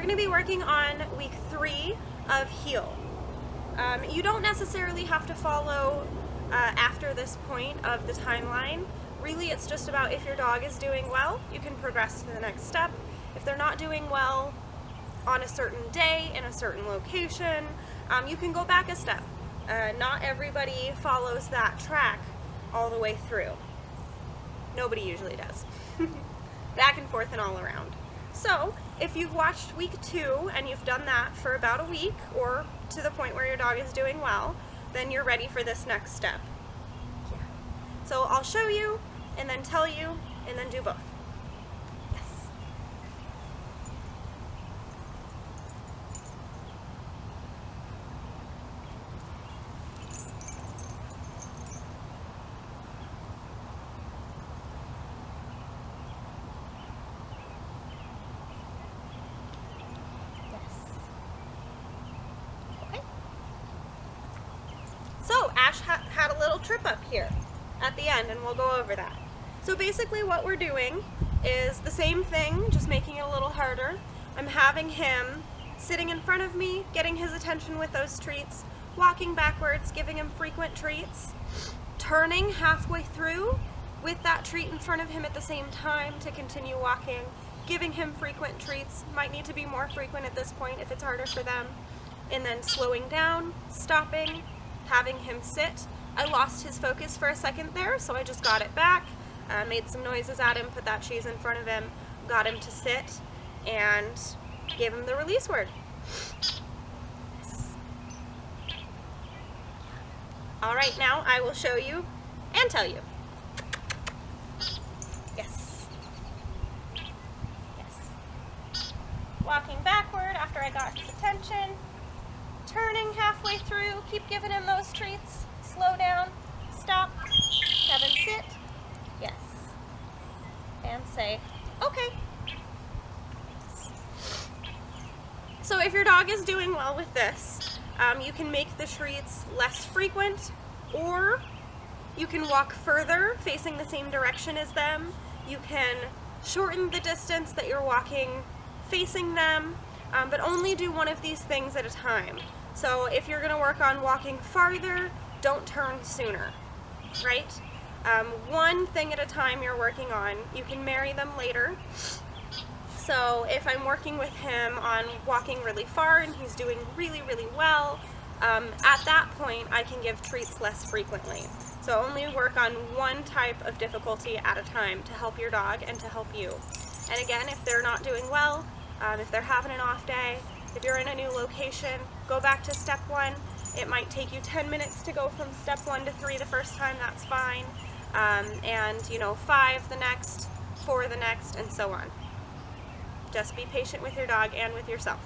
going to be working on week 3 of Heal. You don't necessarily have to follow after this point of the timeline. Really, it's just about if your dog is doing well, you can progress to the next step. If they're not doing well on a certain day, in a certain location, you can go back a step. Not everybody follows that track all the way through. Nobody usually does. Back and forth and all around. So, if you've watched week 2 and you've done that for about a week, or to the point where your dog is doing well, then you're ready for this next step. Yeah. So I'll show you, and then tell you, and then do both. Yes. So Ash had a little trip up here at the end, and we'll go over that. So basically what we're doing is the same thing, just making it a little harder. I'm having him sitting in front of me, getting his attention with those treats, walking backwards, giving him frequent treats, turning halfway through with that treat in front of him at the same time to continue walking, giving him frequent treats. Might need to be more frequent at this point if it's harder for them. And then slowing down, stopping, having him sit. I lost his focus for a second there, so I just got it back, made some noises at him, put that cheese in front of him, got him to sit, and gave him the release word. Yes. All right, now I will show you and tell you. Yes. Yes. Walking backward after I got his attention. Turning halfway through, keep giving him those treats, slow down, stop, have him sit, yes, and say, okay. So if your dog is doing well with this, you can make the treats less frequent, or you can walk further facing the same direction as them. You can shorten the distance that you're walking facing them, but only do one of these things at a time. So if you're going to work on walking farther, don't turn sooner, right? One thing at a time you're working on. You can marry them later. So if I'm working with him on walking really far and he's doing really, really well, at that point I can give treats less frequently. So only work on one type of difficulty at a time to help your dog and to help you. And again, if they're not doing well, if they're having an off day, if you're in a new location, go back to step 1. It might take you 10 minutes to go from step 1 to 3 the first time, that's fine. And 5 the next, 4 the next, and so on. Just be patient with your dog and with yourself.